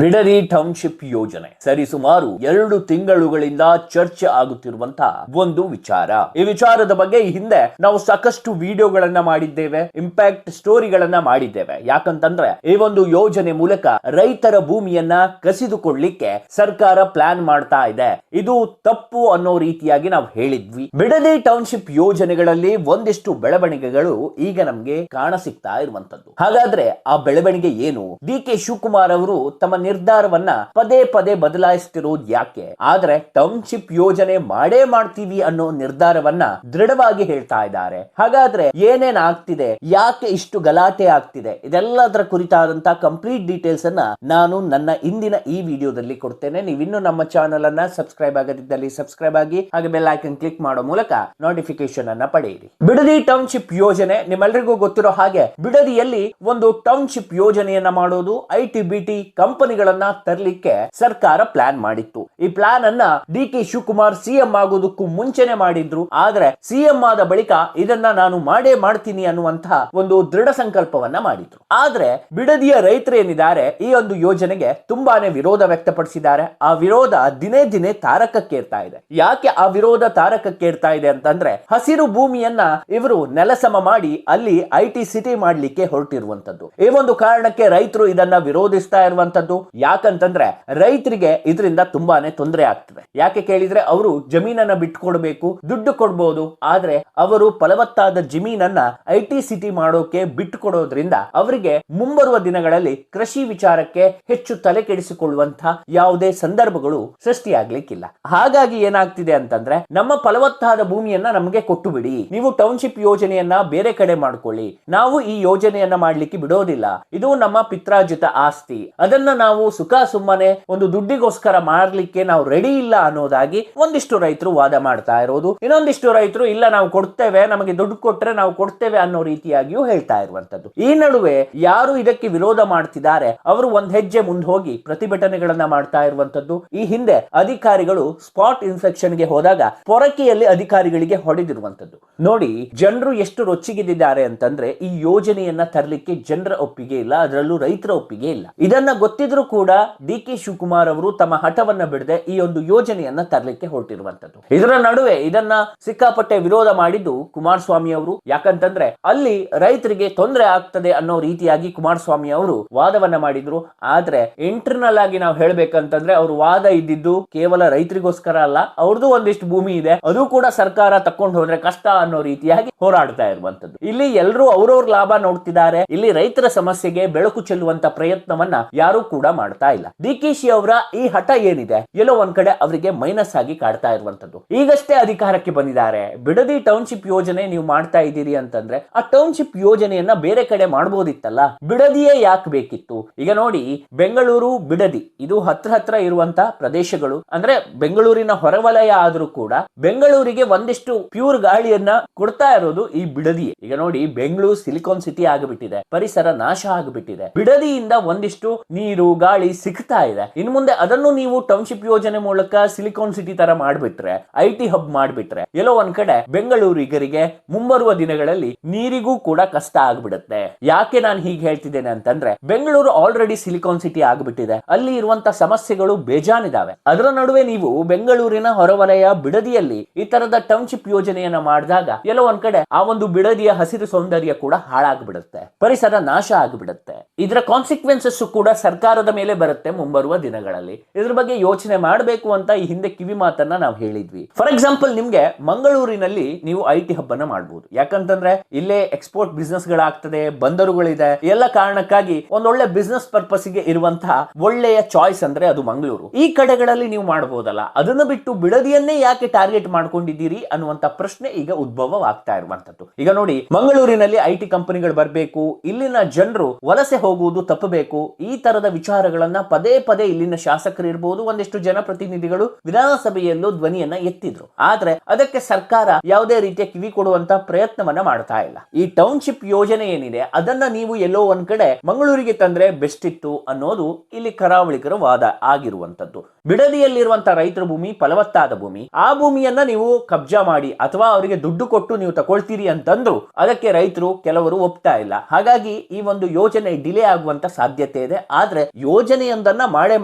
Bidadi township ಯೋಜನೆ ಸರಿಸುಮಾರು 2 ತಿಂಗಳುಗಳಿಂದ ಚರ್ಚೆ ಆಗುತ್ತಿರುವಂತಹ ಒಂದು ವಿಚಾರ. ಈ ವಿಚಾರದ ಬಗ್ಗೆ ಈ ಹಿಂದೆ ನಾವು ಸಾಕಷ್ಟು ವಿಡಿಯೋಗಳನ್ನ ಮಾಡಿದ್ದೇವೆ, ಇಂಪ್ಯಾಕ್ಟ್ ಸ್ಟೋರಿಗಳನ್ನ ಮಾಡಿದ್ದೇವೆ. ಯಾಕಂತಂದ್ರೆ ಈ ಒಂದು ಯೋಜನೆ ಮೂಲಕ ರೈತರ ಭೂಮಿಯನ್ನ ಕಸಿದುಕೊಳ್ಳಲಿಕ್ಕೆ ಸರ್ಕಾರ ಪ್ಲಾನ್ ಮಾಡ್ತಾ ಇದೆ. ಇದು ತಪ್ಪು ಅನ್ನೋ ರೀತಿಯಾಗಿ ನಾವು ಹೇಳಿದ್ವಿ. ಬಿಡದಿ ಟೌನ್ಶಿಪ್ ಯೋಜನೆಗಳಲ್ಲಿ ಒಂದಿಷ್ಟು ಬೆಳವಣಿಗೆಗಳು ಈಗ ನಮ್ಗೆ ಕಾಣಸಿಗ್ತಾ ಇರುವಂತದ್ದು. ಹಾಗಾದ್ರೆ ಆ ಬೆಳವಣಿಗೆ ಏನು? ಡಿ.ಕೆ. ಶಿವಕುಮಾರ್ ಅವರು ತಮ್ಮ ನಿರ್ಧಾರವನ್ನ ಪದೇ ಪದೇ ಬದಲಾಯಿಸುತ್ತಿರುವುದು ಯಾಕೆ? ಆದ್ರೆ ಟೌನ್ಶಿಪ್ ಯೋಜನೆ ಮಾಡೇ ಮಾಡ್ತೀವಿ ಅನ್ನೋ ನಿರ್ಧಾರವನ್ನ ದೃಢವಾಗಿ ಹೇಳ್ತಾ ಇದ್ದಾರೆ. ಹಾಗಾದ್ರೆ ಏನೇನ್ ಆಗ್ತಿದೆ, ಯಾಕೆ ಇಷ್ಟು ಗಲಾಟೆ ಆಗ್ತಿದೆ, ಇದೆಲ್ಲದರ ಕುರಿತಾದಂತಹ ಕಂಪ್ಲೀಟ್ ಡೀಟೇಲ್ಸ್ ಅನ್ನ ನಾನು ನನ್ನ ಇಂದಿನ ಈ ವಿಡಿಯೋದಲ್ಲಿ ಕೊಡ್ತೇನೆ. ನೀವಿನ್ನು ನಮ್ಮ ಚಾನೆಲ್ ಅನ್ನ ಸಬ್ಸ್ಕ್ರೈಬ್ ಆಗದಿದ್ದಲ್ಲಿ ಸಬ್ಸ್ಕ್ರೈಬ್ ಆಗಿ, ಹಾಗೆ ಬೆಲ್ ಐಕನ್ ಕ್ಲಿಕ್ ಮಾಡೋ ಮೂಲಕ ನೋಟಿಫಿಕೇಶನ್ ಅನ್ನ ಪಡೆಯಿರಿ. ಬಿಡದಿ ಟೌನ್ಶಿಪ್ ಯೋಜನೆ ನಿಮ್ಮೆಲ್ಲರಿಗೂ ಗೊತ್ತಿರೋ ಹಾಗೆ ಬಿಡದಿಯಲ್ಲಿ ಒಂದು ಟೌನ್ಶಿಪ್ ಯೋಜನೆಯನ್ನ ಮಾಡೋದು, ಐಟಿ-ಬಿಟಿ ಕಂಪನಿಗಳನ್ನ ತರಲಿಕ್ಕೆ ಸರ್ಕಾರ ಪ್ಲಾನ್ ಮಾಡಿತ್ತು. ಈ ಪ್ಲಾನ್ ಅನ್ನ ಡಿ.ಕೆ. ಶಿವಕುಮಾರ್ ಸಿಎಂ ಆಗೋದಕ್ಕೂ ಮುಂಚೆನೆ ಮಾಡಿದ್ರು. ಆದ್ರೆ ಸಿಎಂ ಆದ ಬಳಿಕ ಇದನ್ನ ನಾನು ಮಾಡೇ ಮಾಡ್ತೀನಿ ಅನ್ನುವಂತಹ ಒಂದು ದೃಢ ಸಂಕಲ್ಪವನ್ನ ಮಾಡಿದ್ರು. ಆದ್ರೆ ಬಿಡದಿಯ ರೈತರು ಏನಿದ್ದಾರೆ ಈ ಒಂದು ಯೋಜನೆಗೆ ತುಂಬಾನೇ ವಿರೋಧ ವ್ಯಕ್ತಪಡಿಸಿದ್ದಾರೆ. ಆ ವಿರೋಧ ದಿನೇ ದಿನೇ ತಾರಕಕ್ಕೇರ್ತಾ ಇದೆ. ಯಾಕೆ ಆ ವಿರೋಧ ತಾರಕಕ್ಕೇರ್ತಾ ಇದೆ ಅಂತಂದ್ರೆ, ಹಸಿರು ಭೂಮಿಯನ್ನ ಇವರು ನೆಲಸಮ ಮಾಡಿ ಅಲ್ಲಿ ಐಟಿ ಸಿಟಿ ಮಾಡ್ಲಿಕ್ಕೆ ಹೊರಟಿರುವಂತದ್ದು. ಈ ಒಂದು ಕಾರಣಕ್ಕೆ ರೈತರು ಇದನ್ನ ವಿರೋಧಿಸ್ತಾ ಇರುವಂತದ್ದು. ಯಾಕಂತಂದ್ರೆ ರೈತರಿಗೆ ಇದರಿಂದ ತುಂಬಾನೇ ತೊಂದರೆ ಆಗ್ತದೆ. ಯಾಕೆ ಕೇಳಿದ್ರೆ, ಅವರು ಜಮೀನನ್ನ ಬಿಟ್ಕೊಡ್ಬೇಕು, ದುಡ್ಡು ಕೊಡ್ಬೋದು, ಆದ್ರೆ ಅವರು ಫಲವತ್ತಾದ ಜಮೀನನ್ನ ಐಟಿ ಸಿಟಿ ಮಾಡೋಕೆ ಬಿಟ್ಟುಕೊಡೋದ್ರಿಂದ ಅವರಿಗೆ ಮುಂಬರುವ ದಿನಗಳಲ್ಲಿ ಕೃಷಿ ವಿಚಾರಕ್ಕೆ ಹೆಚ್ಚು ತಲೆ ಕೆಡಿಸಿಕೊಳ್ಳುವಂತಹ ಯಾವುದೇ ಸಂದರ್ಭಗಳು ಸೃಷ್ಟಿಯಾಗ್ಲಿಕ್ಕಿಲ್ಲ. ಹಾಗಾಗಿ ಏನಾಗ್ತಿದೆ ಅಂತಂದ್ರೆ, ನಮ್ಮ ಫಲವತ್ತಾದ ಭೂಮಿಯನ್ನ ನಮಗೆ ಕೊಟ್ಟು ಬಿಡಿ, ನೀವು ಟೌನ್ಶಿಪ್ ಯೋಜನೆಯನ್ನ ಬೇರೆ ಕಡೆ ಮಾಡ್ಕೊಳ್ಳಿ, ನಾವು ಈ ಯೋಜನೆಯನ್ನ ಮಾಡ್ಲಿಕ್ಕೆ ಬಿಡೋದಿಲ್ಲ, ಇದು ನಮ್ಮ ಪಿತ್ರಾರ್ಜಿತ ಆಸ್ತಿ, ಅದನ್ನ ನಾವು ಸುಖ ಸುಮ್ಮನೆ ಒಂದು ದುಡ್ಡಿಗೋಸ್ಕರ ಮಾಡ್ಲಿಕ್ಕೆ ನಾವು ರೆಡಿ ಇಲ್ಲ ಅನ್ನೋದಾಗಿ ಒಂದಿಷ್ಟು ರೈತರು ವಾದ ಮಾಡ್ತಾ ಇರೋದು. ಇನ್ನೊಂದಿಷ್ಟು ರೈತರು ಇಲ್ಲ, ನಾವು ಕೊಡ್ತೇವೆ, ನಮಗೆ ದುಡ್ಡು ಕೊಟ್ರೆ ನಾವು ಕೊಡ್ತೇವೆ ಅನ್ನೋ ರೀತಿಯಾಗಿಯೂ ಹೇಳ್ತಾ ಇರುವಂತದ್ದು. ಈ ನಡುವೆ ಯಾರು ಇದಕ್ಕೆ ವಿರೋಧ ಮಾಡ್ತಿದ್ದಾರೆ ಅವರು ಒಂದ್ ಹೆಜ್ಜೆ ಮುಂದೆ ಹೋಗಿ ಪ್ರತಿಭಟನೆಗಳನ್ನ ಮಾಡ್ತಾ ಇರುವಂತದ್ದು. ಈ ಹಿಂದೆ ಅಧಿಕಾರಿಗಳು ಸ್ಪಾಟ್ ಇನ್ಸ್ಪೆಕ್ಷನ್ ಗೆ ಹೋದಾಗ ಪೊರಕೆಯಲ್ಲಿ ಅಧಿಕಾರಿಗಳಿಗೆ ಹೊಡೆದಿರುವಂತದ್ದು ನೋಡಿ. ಜನರು ಎಷ್ಟು ರೊಚ್ಚಿಗಿದ್ದಾರೆ ಅಂತಂದ್ರೆ, ಈ ಯೋಜನೆಯನ್ನ ತರಲಿಕ್ಕೆ ಜನರ ಒಪ್ಪಿಗೆ ಇಲ್ಲ, ಅದರಲ್ಲೂ ರೈತರ ಒಪ್ಪಿಗೆ ಇಲ್ಲ. ಇದನ್ನ ಗೊತ್ತಿದ್ರು ಕೂಡ ಡಿ.ಕೆ. ಶಿವಕುಮಾರ್ ಅವರು ತಮ್ಮ ಹಠವನ್ನ ಬಿಡದೆ ಈ ಒಂದು ಯೋಜನೆಯನ್ನ ತರಲಿಕ್ಕೆ ಹೊರಟಿರುವಂತದ್ದು. ಇದರ ನಡುವೆ ಇದನ್ನ ಸಿಕ್ಕಾಪಟ್ಟೆ ವಿರೋಧ ಮಾಡಿದ್ದು ಕುಮಾರಸ್ವಾಮಿ ಅವರು. ಯಾಕಂತಂದ್ರೆ ಅಲ್ಲಿ ರೈತರಿಗೆ ತೊಂದರೆ ಆಗ್ತದೆ ಅನ್ನೋ ರೀತಿಯಾಗಿ ಕುಮಾರಸ್ವಾಮಿ ಅವರು ವಾದವನ್ನ ಮಾಡಿದ್ರು. ಆದ್ರೆ ಇಂಟರ್ನಲ್ ಆಗಿ ನಾವು ಹೇಳ್ಬೇಕಂತಂದ್ರೆ, ಅವರು ವಾದ ಇದ್ದಿದ್ದು ಕೇವಲ ರೈತರಿಗೋಸ್ಕರ ಅಲ್ಲ, ಅವ್ರದ್ದು ಒಂದಿಷ್ಟು ಭೂಮಿ ಇದೆ, ಅದು ಕೂಡ ಸರ್ಕಾರ ತಕೊಂಡು ಹೋದ್ರೆ ಕಷ್ಟ ಅನ್ನೋ ರೀತಿಯಾಗಿ ಹೋರಾಡ್ತಾ ಇರುವಂತದ್ದು. ಇಲ್ಲಿ ಎಲ್ಲರೂ ಅವ್ರವ್ರ ಲಾಭ ನೋಡ್ತಿದ್ದಾರೆ. ಇಲ್ಲಿ ರೈತರ ಸಮಸ್ಯೆಗೆ ಬೆಳಕು ಚೆಲ್ಲುವಂತ ಪ್ರಯತ್ನವನ್ನ ಯಾರು ಕೂಡ ಮಾಡ್ತಾ ಇಲ್ಲ. ಡಿ.ಕೆ.ಶಿ ಅವರ ಈ ಹಠ ಏನಿದೆ, ಎಲ್ಲೋ ಒಂದ್ ಕಡೆ ಅವರಿಗೆ ಮೈನಸ್ ಆಗಿ ಕಾಡ್ತಾ ಇರುವಂತದ್ದು. ಈಗಷ್ಟೇ ಅಧಿಕಾರಕ್ಕೆ ಬಂದಿದ್ದಾರೆ, ಬಿಡದಿ ಟೌನ್ಶಿಪ್ ಯೋಜನೆ ನೀವು ಮಾಡ್ತಾ ಇದ್ದೀರಿ ಅಂತಂದ್ರೆ ಆ ಟೌನ್ಶಿಪ್ ಯೋಜನೆಯನ್ನ ಬೇರೆ ಕಡೆ ಮಾಡಬಹುದಿತ್ತಲ್ಲ, ಬಿಡದಿಯೇ ಯಾಕೆ ಬೇಕಿತ್ತು? ಈಗ ನೋಡಿ, ಬೆಂಗಳೂರು ಬಿಡದಿ ಇದು ಹತ್ರ ಇರುವಂತ ಪ್ರದೇಶಗಳು. ಅಂದ್ರೆ ಬೆಂಗಳೂರಿನ ಹೊರವಲಯ ಆದ್ರೂ ಕೂಡ ಬೆಂಗಳೂರಿಗೆ ಒಂದಿಷ್ಟು ಪ್ಯೂರ್ ಗಾಳಿಯನ್ನ ಕೊಡ್ತಾ ಇರೋದು ಈ ಬಿಡದಿ. ಈಗ ನೋಡಿ, ಬೆಂಗಳೂರು ಸಿಲಿಕಾನ್ ಸಿಟಿ ಆಗಿಬಿಟ್ಟಿದೆ, ಪರಿಸರ ನಾಶ ಆಗಿಬಿಟ್ಟಿದೆ. ಬಿಡದಿಯಿಂದ ಒಂದಿಷ್ಟು ನೀರು ಗಾಳಿ ಸಿಗ್ತಾ ಇದೆ. ಇನ್ನು ಮುಂದೆ ಅದನ್ನು ನೀವು ಟೌನ್ಶಿಪ್ ಯೋಜನೆ ಮೂಲಕ ಸಿಲಿಕಾನ್ ಸಿಟಿ ತರ ಮಾಡ್ಬಿಟ್ರೆ, ಐಟಿ ಹಬ್ ಮಾಡ್ಬಿಟ್ರೆ, ಎಲ್ಲೋ ಒಂದ್ ಕಡೆ ಬೆಂಗಳೂರಿಗರಿಗೆ ಮುಂಬರುವ ದಿನಗಳಲ್ಲಿ ನೀರಿಗೂ ಕೂಡ ಕಷ್ಟ ಆಗ್ಬಿಡುತ್ತೆ. ಯಾಕೆ ನಾನು ಹೀಗೆ ಹೇಳ್ತಿದ್ದೇನೆ ಅಂತಂದ್ರೆ, ಬೆಂಗಳೂರು ಆಲ್ರೆಡಿ ಸಿಲಿಕಾನ್ ಸಿಟಿ ಆಗ್ಬಿಟ್ಟಿದೆ, ಅಲ್ಲಿ ಇರುವಂತ ಸಮಸ್ಯೆಗಳು ಬೇಜಾನಿದಾವೆ. ಅದರ ನಡುವೆ ನೀವು ಬೆಂಗಳೂರಿನ ಹೊರವಲಯ ಬಿಡದಿಯಲ್ಲಿ ಈ ತರದ ಟೌನ್ಶಿಪ್ ಯೋಜನೆಯನ್ನ ಮಾಡಿದಾಗ ಎಲ್ಲೋ ಒಂದ್ ಕಡೆ ಆ ಒಂದು ಬಿಡದಿಯ ಹಸಿರು ಸೌಂದರ್ಯ ಕೂಡ ಹಾಳಾಗ್ಬಿಡುತ್ತೆ, ಪರಿಸರ ನಾಶ ಆಗ್ಬಿಡುತ್ತೆ. ಇದರ ಕಾನ್ಸಿಕ್ವೆನ್ಸಸ್ ಕೂಡ ಸರ್ಕಾರದ ಮೇಲೆ ಬರುತ್ತೆ ಮುಂಬರುವ ದಿನಗಳಲ್ಲಿ. ಇದ್ರ ಬಗ್ಗೆ ಯೋಚನೆ ಮಾಡಬೇಕು ಅಂತ ಈ ಹಿಂದೆ ಕಿವಿ ಮಾತನ್ನ ನಾವು ಹೇಳಿದ್ವಿ. ಫಾರ್ ಎಕ್ಸಾಂಪಲ್, ನಿಮ್ಗೆ ಮಂಗಳೂರಿನಲ್ಲಿ ನೀವು ಐಟಿ ಹಬ್ ಅನ್ನ ಮಾಡಬಹುದು. ಯಾಕಂತಂದ್ರೆ ಇಲ್ಲೇ ಎಕ್ಸ್ಪೋರ್ಟ್ ಬಿಸ್ನೆಸ್ ಗಳಾಗ್ತದೆ, ಬಂದರುಗಳಿದೆ, ಎಲ್ಲ ಕಾರಣಕ್ಕಾಗಿ ಒಂದೊಳ್ಳೆ ಬಿಸ್ನೆಸ್ ಪರ್ಪಸ್ ಗೆ ಇರುವಂತಹ ಒಳ್ಳೆಯ ಚಾಯ್ಸ್ ಅಂದ್ರೆ ಅದು ಮಂಗಳೂರು. ಈ ಕಡೆಗಳಲ್ಲಿ ನೀವು ಮಾಡಬಹುದಲ್ಲ, ಅದನ್ನ ಬಿಟ್ಟು ಬಿಡದಿಯನ್ನೇ ಯಾಕೆ ಟಾರ್ಗೆಟ್ ಮಾಡ್ಕೊಂಡಿದ್ದೀರಿ ಅನ್ನುವಂತ ಪ್ರಶ್ನೆ ಈಗ ಉದ್ಭವವಾಗ್ತಾ ಇರುವಂತದ್ದು. ಈಗ ನೋಡಿ, ಮಂಗಳೂರಿನಲ್ಲಿ ಐಟಿ ಕಂಪನಿಗಳು ಬರಬೇಕು, ಇಲ್ಲಿನ ಜನರು ವಲಸೆ ಹೋಗುವುದು ತಪ್ಪಬೇಕು, ಈ ತರದ ವಿಚಾರಗಳನ್ನ ಪದೇ ಪದೇ ಇಲ್ಲಿನ ಶಾಸಕರು ಇರಬಹುದು, ಒಂದಿಷ್ಟು ಜನಪ್ರತಿನಿಧಿಗಳು ವಿಧಾನಸಭೆಯಲ್ಲೂ ಧ್ವನಿಯನ್ನ ಎತ್ತಿದ್ರು. ಆದ್ರೆ ಅದಕ್ಕೆ ಸರ್ಕಾರ ಯಾವುದೇ ರೀತಿಯ ಕಿವಿ ಕೊಡುವಂತ ಪ್ರಯತ್ನವನ್ನ ಮಾಡ್ತಾ ಇಲ್ಲ. ಈ ಟೌನ್ಶಿಪ್ ಯೋಜನೆ ಏನಿದೆ ಅದನ್ನ ನೀವು ಎಲ್ಲೋ ಒಂದ್ ಕಡೆ ಮಂಗಳೂರಿಗೆ ತಂದ್ರೆ ಬೆಸ್ಟ್ ಇತ್ತು ಅನ್ನೋದು ಇಲ್ಲಿ ಕರಾವಳಿಗರ ವಾದ ಆಗಿರುವಂತದ್ದು. ಬಿಡದಿಯಲ್ಲಿರುವಂತ ರೈತರ ಭೂಮಿ ಫಲವತ್ತಾದ ಭೂಮಿ, ಆ ಭೂಮಿಯನ್ನ ನೀವು ಕಬ್ಜಾ ಮಾಡಿ ಅಥವಾ ಅವರಿಗೆ ದುಡ್ಡು ಕೊಟ್ಟು ನೀವು ತಗೊಳ್ತೀರಿ ಅಂತಂದ್ರು ಅದಕ್ಕೆ ರೈತರು ಕೆಲವರು ಒಪ್ತಾ ಇಲ್ಲ. ಹಾಗಾಗಿ ಈ ಒಂದು ಯೋಜನೆ ಡಿಲೇ ಆಗುವಂತ ಸಾಧ್ಯತೆ ಇದೆ. ಆದ್ರೆ ಯೋಜನೆಯೊಂದನ್ನ ಮಾಡೇ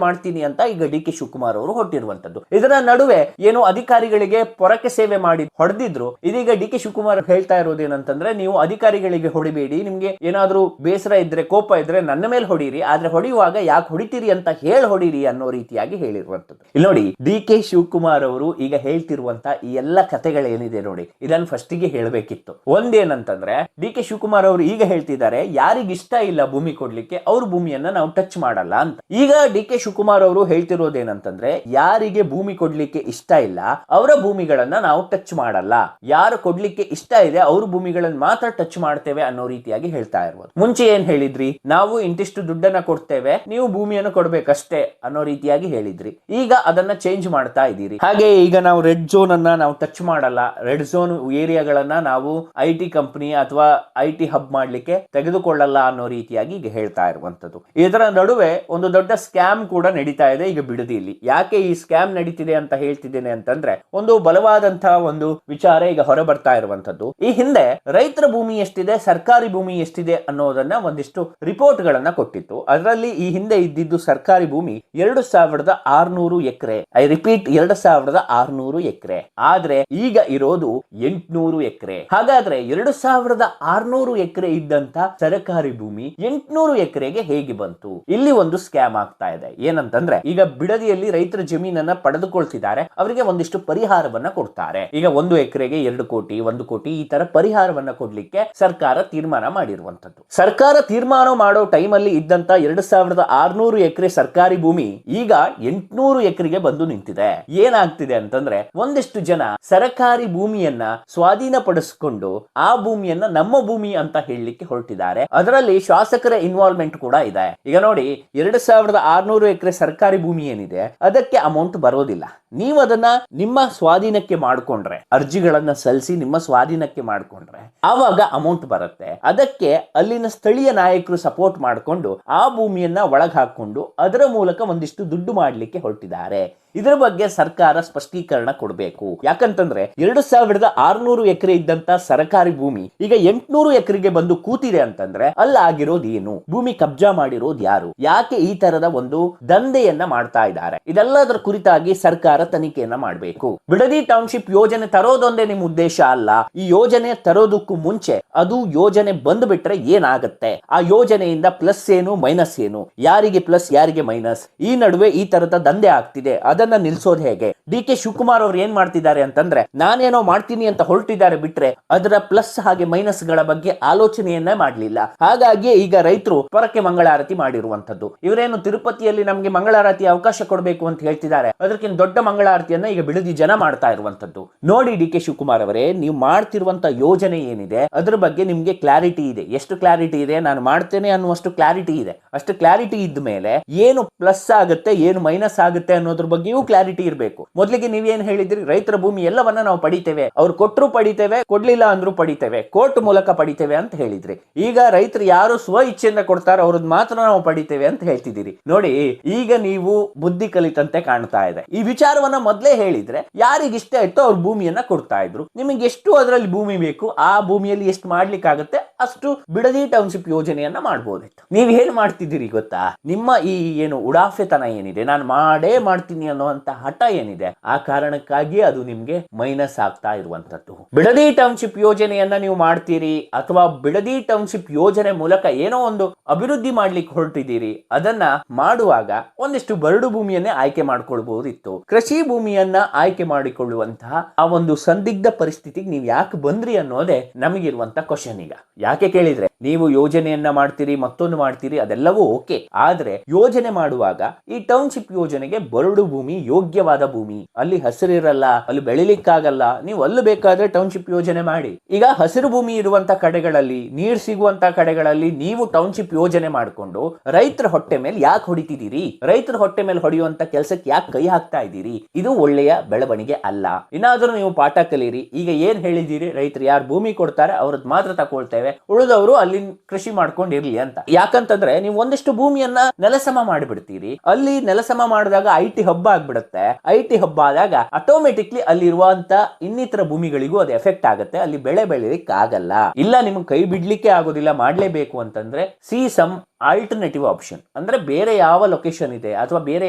ಮಾಡ್ತೀನಿ ಅಂತ ಈಗ ಡಿ ಕೆ ಶಿವಕುಮಾರ್ ಅವರು ಹೊರಟಿರುವಂತದ್ದು. ಇದರ ನಡುವೆ ಏನು ಅಧಿಕಾರಿಗಳಿಗೆ ಪೊರಕೆ ಸೇವೆ ಮಾಡಿ ಹೊಡೆದಿದ್ರು, ಇದೀಗ ಡಿ ಕೆ ಶಿವಕುಮಾರ್ ಹೇಳ್ತಾ ಇರೋದೇನಂತಂದ್ರೆ, ನೀವು ಅಧಿಕಾರಿಗಳಿಗೆ ಹೊಡಿಬೇಡಿ, ನಿಮ್ಗೆ ಏನಾದ್ರೂ ಬೇಸರ ಇದ್ರೆ ಕೋಪ ಇದ್ರೆ ನನ್ನ ಮೇಲೆ ಹೊಡೀರಿ, ಆದ್ರೆ ಹೊಡೆಯುವಾಗ ಯಾಕೆ ಹೊಡಿತೀರಿ ಅಂತ ಹೊಡೀರಿ ಅನ್ನೋ ರೀತಿಯಾಗಿ ಹೇಳಿರುವಂತದ್ದು. ಇಲ್ಲಿ ನೋಡಿ, ಡಿ ಕೆ ಶಿವಕುಮಾರ್ ಅವರು ಈಗ ಹೇಳ್ತಿರುವಂತ ಈ ಎಲ್ಲ ಕಥೆಗಳೇನಿದೆ ನೋಡಿ, ಇದನ್ನ ಫಸ್ಟ್ ಗೆ ಹೇಳಬೇಕಿತ್ತು. ಒಂದೇನಂತಂದ್ರೆ, ಡಿ ಕೆ ಶಿವಕುಮಾರ್ ಅವರು ಈಗ ಹೇಳ್ತಿದ್ದಾರೆ ಯಾರಿಗಿಷ್ಟ ಇಲ್ಲ ಭೂಮಿ ಕೊಡ್ಲಿಕ್ಕೆ ಅವ್ರ ಭೂಮಿಯನ್ನ ನಾವು ಟಚ್ ಮಾಡಲ್ಲ ಅಂತ. ಈಗ ಡಿ ಕೆ ಶಿವಕುಮಾರ್ ಅವರು ಹೇಳ್ತಿರೋದೇನಂತಂದ್ರೆ, ಯಾರಿಗೆ ಭೂಮಿ ಕೊಡ್ಲಿಕ್ಕೆ ಇಷ್ಟ ಇಲ್ಲ ಅವರ ಭೂಮಿಗಳನ್ನ ನಾವು ಟಚ್ ಮಾಡಲ್ಲ, ಯಾರು ಕೊಡ್ಲಿಕ್ಕೆ ಇಷ್ಟ ಇದೆ ಅವ್ರ ಭೂಮಿಗಳನ್ನ ಮಾತ್ರ ಟಚ್ ಮಾಡ್ತೇವೆ ಅನ್ನೋ ರೀತಿಯಾಗಿ ಹೇಳ್ತಾ ಇರ್ಬೋದು. ಮುಂಚೆ ಏನ್ ಹೇಳಿದ್ರಿ, ನಾವು ಇಂತಿಷ್ಟು ದುಡ್ಡನ್ನ ಕೊಡ್ತೇವೆ, ನೀವು ಭೂಮಿಯನ್ನು ಕೊಡ್ಬೇಕಷ್ಟೇ ಅನ್ನೋ ರೀತಿಯಾಗಿ ಹೇಳಿದ್ರಿ. ಈಗ ಅದನ್ನ ಚೇಂಜ್ ಮಾಡ್ತಾ ಇದ್ದೀರಿ. ಹಾಗೆ ಈಗ ನಾವು ರೆಡ್ ಝೋನ್ ಅನ್ನ ನಾವು ಟಚ್ ಮಾಡಲ್ಲ, ರೆಡ್ ಝೋನ್ ಏರಿಯಾಗಳನ್ನ ನಾವು IT ಕಂಪನಿ ಅಥವಾ IT ಹಬ್ ಮಾಡ್ಲಿಕ್ಕೆ ತೆಗೆದುಕೊಳ್ಳಲ್ಲ ಅನ್ನೋ ರೀತಿಯಾಗಿ ಈಗ ಹೇಳ್ತಾ ಇರುವಂತದ್ದು. ಇದರ ನಡುವೆ ಒಂದು ದೊಡ್ಡ ಸ್ಕ್ಯಾಮ್ ಕೂಡ ನಡೀತಾ ಇದೆ ಈಗ ಬಿಡದಿಯಲ್ಲಿ. ಯಾಕೆ ಈ ಸ್ಕ್ಯಾಮ್ ನಡೀತಿದೆ ಅಂತ ಹೇಳ್ತಿದ್ದೇನೆ ಅಂತಂದ್ರೆ, ಒಂದು ಬಲವಾದಂತಹ ಒಂದು ವಿಚಾರ ಈಗ ಹೊರ ಬರ್ತಾ ಇರುವಂತದ್ದು. ಈ ಹಿಂದೆ ರೈತರ ಭೂಮಿ ಎಷ್ಟಿದೆ, ಸರ್ಕಾರಿ ಭೂಮಿ ಎಷ್ಟಿದೆ ಅನ್ನೋದನ್ನ ಒಂದಿಷ್ಟು ರಿಪೋರ್ಟ್ ಗಳನ್ನ ಕೊಟ್ಟಿತ್ತು. ಅದರಲ್ಲಿ ಈ ಹಿಂದೆ ಇದ್ದಿದ್ದು ಸರ್ಕಾರಿ ಭೂಮಿ 2600 ಎಕರೆ. ಐ ರಿಪೀಟ್, 2600 ಎಕರೆ. ಆದ್ರೆ ಈಗ ಇರೋದು 800 ಎಕರೆ. ಹಾಗಾದ್ರೆ 2600 ಎಕರೆ ಇದ್ದಂತ ಸರ್ಕಾರಿ ಭೂಮಿ 800 ಎಕರೆಗೆ ಹೇಗೆ ಬಂತು? ಇಲ್ಲಿ ಒಂದು ಸ್ಕ್ಯಾಮ್ ಆಗ್ತಾ ಇದೆ. ಏನಂತಂದ್ರೆ, ಈಗ ಬಿಡದಿಯಲ್ಲಿ ರೈತರ ಜಮೀನನ್ನ ಪಡೆದುಕೊಳ್ತಿದ್ದಾರೆ, ಅವರಿಗೆ ಒಂದಿಷ್ಟು ಪರಿಹಾರವನ್ನ ಕೊಡ್ತಾರೆ. ಈಗ 1 ಎಕರೆಗೆ 2 ಕೋಟಿ 1 ಕೋಟಿ ಈ ತರ ಪರಿಹಾರವನ್ನ ಕೊಡ್ಲಿಕ್ಕೆ ಸರ್ಕಾರ ತೀರ್ಮಾನ ಮಾಡಿರುವಂತದ್ದು. ಸರ್ಕಾರ ತೀರ್ಮಾನ ಮಾಡೋ ಟೈಮ್ ಅಲ್ಲಿ ಇದ್ದಂತ 2600 ಎಕರೆ ಸರ್ಕಾರಿ ಭೂಮಿ ಈಗ 800 ಎಕರೆಗೆ ಬಂದು ನಿಂತಿದೆ. ಏನಾಗ್ತಿದೆ ಅಂತಂದ್ರೆ, ಒಂದಿಷ್ಟು ಜನ ಸರ್ಕಾರಿ ಭೂಮಿಯನ್ನ ಸ್ವಾಧೀನಪಡಿಸಿಕೊಂಡು ಆ ಭೂಮಿಯನ್ನ ನಮ್ಮ ಭೂಮಿ ಅಂತ ಹೇಳಲಿಕ್ಕೆ ಹೊರಟಿದ್ದಾರೆ. ಅದರಲ್ಲಿ ಶಾಸಕರ ಇನ್ವಾಲ್ವ್ಮೆಂಟ್ ಕೂಡ ಇದೆ. ಈಗ ನೋಡಿ, 2600 ಎಕರೆ ಸರ್ಕಾರಿ ಭೂಮಿ ಏನಿದೆ ಅದಕ್ಕೆ ಅಮೌಂಟ್ ಬರೋದಿಲ್ಲ. ನೀವು ಅದನ್ನ ನಿಮ್ಮ ಸ್ವಾಧೀನಕ್ಕೆ ಮಾಡ್ಕೊಂಡ್ರೆ, ಅರ್ಜಿಗಳನ್ನ ಸಲ್ಲಿಸಿ ನಿಮ್ಮ ಸ್ವಾಧೀನಕ್ಕೆ ಮಾಡ್ಕೊಂಡ್ರೆ ಆವಾಗ ಅಮೌಂಟ್ ಬರುತ್ತೆ. ಅದಕ್ಕೆ ಅಲ್ಲಿನ ಸ್ಥಳೀಯ ನಾಯಕರು ಸಪೋರ್ಟ್ ಮಾಡಿಕೊಂಡು ಆ ಭೂಮಿಯನ್ನ ಒಳಗೆ ಹಾಕೊಂಡು ಅದರ ಮೂಲಕ ಒಂದಿಷ್ಟು ದುಡ್ಡು ಮಾಡ್ಲಿಕ್ಕೆ ಹೊರಟಿದ್ದಾರೆ. ಇದರ ಬಗ್ಗೆ ಸರ್ಕಾರ ಸ್ಪಷ್ಟೀಕರಣ ಕೊಡಬೇಕು. ಯಾಕಂತಂದ್ರೆ 2600 ಎಕರೆ ಇದ್ದಂತ ಸರ್ಕಾರಿ ಭೂಮಿ ಈಗ 800 ಎಕರೆಗೆ ಬಂದು ಕೂತಿದೆ ಅಂತಂದ್ರೆ ಅಲ್ಲಾಗಿರೋದು ಏನು? ಭೂಮಿ ಕಬ್ಜಾ ಮಾಡಿರೋದು ಯಾರು? ಯಾಕೆ ಈ ತರದ ಒಂದು ದಂಧೆಯನ್ನ ಮಾಡ್ತಾ ಇದ್ದಾರೆ? ಇದೆಲ್ಲದರ ಕುರಿತಾಗಿ ಸರ್ಕಾರ ತನಿಖೆಯನ್ನ ಮಾಡಬೇಕು. ಬಿಡದಿ ಟೌನ್ಶಿಪ್ ಯೋಜನೆ ತರೋದೊಂದೇ ನಿಮ್ಮ ಉದ್ದೇಶ ಅಲ್ಲ. ಈ ಯೋಜನೆ ತರೋದಕ್ಕೂ ಮುಂಚೆ ಅದು ಯೋಜನೆ ಬಂದು ಬಿಟ್ರೆ ಏನಾಗುತ್ತೆ, ಆ ಯೋಜನೆಯಿಂದ ಪ್ಲಸ್ ಏನು ಮೈನಸ್ ಏನು, ಯಾರಿಗೆ ಪ್ಲಸ್ ಯಾರಿಗೆ ಮೈನಸ್, ಈ ನಡುವೆ ಈ ತರದ ದಂಧೆ ಆಗ್ತಿದೆ, ಅದನ್ನ ನಿಲ್ಸೋದು ಹೇಗೆ? ಡಿ ಕೆ ಶಿವಕುಮಾರ್ ಅವರು ಏನ್ ಮಾಡ್ತಿದ್ದಾರೆ ಅಂತಂದ್ರೆ, ನಾನೇನೋ ಮಾಡ್ತೀನಿ ಅಂತ ಹೊರಟಿದ್ದಾರೆ ಬಿಟ್ರೆ ಅದರ ಪ್ಲಸ್ ಹಾಗೆ ಮೈನಸ್ ಗಳ ಬಗ್ಗೆ ಆಲೋಚನೆಯನ್ನ ಮಾಡಲಿಲ್ಲ. ಹಾಗಾಗಿ ಈಗ ರೈತರು ಪರಕ್ಕೆ ಮಂಗಳಾರತಿ ಮಾಡಿರುವಂತದ್ದು. ಇವರೇನು ತಿರುಪತಿಯಲ್ಲಿ ನಮ್ಗೆ ಮಂಗಳಾರತಿ ಅವಕಾಶ ಕೊಡಬೇಕು ಅಂತ ಹೇಳ್ತಿದ್ದಾರೆ, ಅದಕ್ಕಿಂತ ದೊಡ್ಡ ಮಂಗಳಾರತಿಯನ್ನ ಈಗ ಬಿಡದಿ ಜನ ಮಾಡ್ತಾ ಇರುವಂತದ್ದು. ನೋಡಿ ಡಿ ಕೆ ಶಿವಕುಮಾರ್ ಅವರೇ, ನೀವು ಮಾಡ್ತಿರುವಂತ ಯೋಜನೆ ಏನಿದೆ ಅದ್ರ ಬಗ್ಗೆ ನಿಮ್ಗೆ ಕ್ಲಾರಿಟಿ ಇದೆ. ಎಷ್ಟು ಕ್ಲಾರಿಟಿ ಇದೆ? ನಾನು ಮಾಡ್ತೇನೆ ಅನ್ನುವಷ್ಟು ಕ್ಲಾರಿಟಿ ಇದೆ. ಅಷ್ಟು ಕ್ಲಾರಿಟಿ ಇದ್ದ ಮೇಲೆ ಏನು ಪ್ಲಸ್ ಆಗುತ್ತೆ ಏನು ಮೈನಸ್ ಆಗುತ್ತೆ ಅನ್ನೋದ್ರ ಬಗ್ಗೆಯೂ ಕ್ಲಾರಿಟಿ ಇರಬೇಕು. ಮೊದಲಿಗೆ ನೀವೇನ್ ಹೇಳಿದ್ರಿ, ರೈತರ ಭೂಮಿ ಎಲ್ಲವನ್ನ ನಾವು ಪಡಿತೇವೆ, ಅವ್ರು ಕೊಟ್ಟರು ಪಡಿತೇವೆ, ಕೊಡ್ಲಿಲ್ಲ ಅಂದ್ರೂ ಪಡಿತೇವೆ, ಕೋರ್ಟ್ ಮೂಲಕ ಪಡಿತೇವೆ ಅಂತ ಹೇಳಿದ್ರಿ. ಈಗ ರೈತರು ಯಾರು ಸ್ವ ಇಚ್ಛೆಯಿಂದ ಕೊಡ್ತಾರೋ ಅವ್ರದ್ದು ಮಾತ್ರ ನಾವು ಪಡಿತೇವೆ ಅಂತ ಹೇಳ್ತಿದ್ದೀರಿ. ನೋಡಿ, ಈಗ ನೀವು ಬುದ್ಧಿ ಕಲಿತಂತೆ ಕಾಣ್ತಾ ಇದೆ. ಈ ವಿಚಾರವನ್ನ ಮೊದಲೇ ಹೇಳಿದ್ರೆ ಯಾರಿಗಿಷ್ಟ ಇತ್ತು ಅವ್ರ ಭೂಮಿಯನ್ನ ಕೊಡ್ತಾ ಇದ್ರು. ನಿಮಗೆ ಎಷ್ಟು ಅದರಲ್ಲಿ ಭೂಮಿ ಬೇಕು, ಆ ಭೂಮಿಯಲ್ಲಿ ಎಷ್ಟು ಮಾಡ್ಲಿಕ್ಕಾಗತ್ತೆ ಅಷ್ಟು ಬಿಡದಿ ಟೌನ್ಶಿಪ್ ಯೋಜನೆಯನ್ನ ಮಾಡಬಹುದಿತ್ತು. ನೀವ್ ಏನ್ ಮಾಡ್ತಿದ್ದೀರಿ ಗೊತ್ತಾ? ನಿಮ್ಮ ಈ ಏನು ಉಡಾಫೆತನ ಏನಿದೆ, ನಾನು ಮಾಡೇ ಮಾಡ್ತೀನಿ ಅನ್ನುವಂತ ಹಠ ಏನಿದೆ, ಆ ಕಾರಣಕ್ಕಾಗಿ ಅದು ನಿಮ್ಗೆ ಮೈನಸ್ ಆಗ್ತಾ ಇರುವಂತದ್ದು. ಬಿಡದಿ ಟೌನ್ಶಿಪ್ ಯೋಜನೆಯನ್ನ ನೀವು ಮಾಡ್ತೀರಿ ಅಥವಾ ಬಿಡದಿ ಟೌನ್ಶಿಪ್ ಯೋಜನೆ ಮೂಲಕ ಏನೋ ಒಂದು ಅಭಿವೃದ್ಧಿ ಮಾಡ್ಲಿಕ್ಕೆ ಹೊರಟಿದ್ದೀರಿ, ಅದನ್ನ ಮಾಡುವಾಗ ಒಂದಿಷ್ಟು ಬರಡು ಭೂಮಿಯನ್ನೇ ಆಯ್ಕೆ ಮಾಡ್ಕೊಳ್ಬಹುದಿತ್ತು. ಕೃಷಿ ಭೂಮಿಯನ್ನ ಆಯ್ಕೆ ಮಾಡಿಕೊಳ್ಳುವಂತಹ ಆ ಒಂದು ಸಂದಿಗ್ಧ ಪರಿಸ್ಥಿತಿಗೆ ನೀವು ಯಾಕೆ ಬಂದ್ರಿ ಅನ್ನೋದೇ ನಮಗಿರುವಂತ ಕ್ವಶನ್. ಈಗ ಯಾಕೆ ಕೇಳಿದ್ರೆ, ನೀವು ಯೋಜನೆಯನ್ನ ಮಾಡ್ತೀರಿ, ಮತ್ತೊಂದು ಮಾಡ್ತೀರಿ, ಅದೆಲ್ಲವೂ ಓಕೆ. ಆದ್ರೆ ಯೋಜನೆ ಮಾಡುವಾಗ ಈ ಟೌನ್ಶಿಪ್ ಯೋಜನೆಗೆ ಬರಡು ಭೂಮಿ, ಯೋಗ್ಯವಾದ ಭೂಮಿ, ಅಲ್ಲಿ ಹಸಿರಿರಲ್ಲ, ಅಲ್ಲಿ ಬೆಳಿಲಿಕ್ಕಾಗಲ್ಲ, ನೀವು ಅಲ್ಲಿ ಬೇಕಾದ್ರೆ ಟೌನ್ಶಿಪ್ ಯೋಜನೆ ಮಾಡಿ. ಈಗ ಹಸಿರು ಭೂಮಿ ಇರುವಂತ ಕಡೆಗಳಲ್ಲಿ, ನೀರ್ ಸಿಗುವಂತ ಕಡೆಗಳಲ್ಲಿ ನೀವು ಟೌನ್ಶಿಪ್ ಯೋಜನೆ ಮಾಡಿಕೊಂಡು ರೈತರ ಹೊಟ್ಟೆ ಮೇಲೆ ಯಾಕೆ ಹೊಡಿತಿದ್ದೀರಿ? ರೈತರ ಹೊಟ್ಟೆ ಮೇಲೆ ಹೊಡೆಯುವಂತ ಕೆಲಸಕ್ಕೆ ಯಾಕೆ ಕೈ ಹಾಕ್ತಾ ಇದ್ದೀರಿ? ಇದು ಒಳ್ಳೆಯ ಬೆಳವಣಿಗೆ ಅಲ್ಲ. ಇನ್ನಾದ್ರೂ ನೀವು ಪಾಠ ಕಲೀರಿ. ಈಗ ಏನ್ ಹೇಳಿದ್ದೀರಿ, ರೈತರು ಯಾರು ಭೂಮಿ ಕೊಡ್ತಾರೆ ಅವ್ರದ್ದು ಮಾತ್ರ ತಗೊಳ್ತೇವೆ, ಉಳಿದವರು ಅಲ್ಲಿ ಅಲ್ಲಿ ಕೃಷಿ ಮಾಡ್ಕೊಂಡಿರ್ಲಿ ಅಂತ. ಯಾಕಂತಂದ್ರೆ ನೀವು ಒಂದಿಷ್ಟು ಭೂಮಿಯನ್ನ ನೆಲಸಮ ಮಾಡಿಬಿಡ್ತೀರಿ, ಅಲ್ಲಿ ನೆಲಸಮ ಮಾಡಿದಾಗ IT ಹಬ್ಬ ಆಗ್ಬಿಡುತ್ತೆ. IT ಹಬ್ಬ ಆದಾಗ ಆಟೋಮೆಟಿಕ್ಲಿ ಅಲ್ಲಿರುವಂತ ಇನ್ನಿತರ ಭೂಮಿಗಳಿಗೂ ಅದು ಎಫೆಕ್ಟ್ ಆಗುತ್ತೆ, ಅಲ್ಲಿ ಬೆಳೆ ಬೆಳಿಲಿಕ್ಕೆ ಆಗಲ್ಲ. ಇಲ್ಲ ನಿಮ್ಗೆ ಕೈ ಬಿಡ್ಲಿಕ್ಕೆ ಆಗೋದಿಲ್ಲ, ಮಾಡ್ಲೇಬೇಕು ಅಂತಂದ್ರೆ ಸಿ ಸಮ್ ಆಲ್ಟರ್ನೇಟಿವ್ ಆಪ್ಷನ್, ಅಂದ್ರೆ ಬೇರೆ ಯಾವ ಲೊಕೇಶನ್ ಇದೆ ಅಥವಾ ಬೇರೆ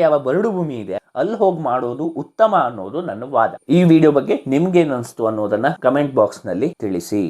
ಯಾವ ಬರಡು ಭೂಮಿ ಇದೆ ಅಲ್ಲಿ ಹೋಗಿ ಮಾಡೋದು ಉತ್ತಮ ಅನ್ನೋದು ನನ್ನ ವಾದ. ಈ ವಿಡಿಯೋ ಬಗ್ಗೆ ನಿಮ್ಗೇನ್ ಅನ್ಸ್ತು ಅನ್ನೋದನ್ನ ಕಮೆಂಟ್ ಬಾಕ್ಸ್ ನಲ್ಲಿ ತಿಳಿಸಿ.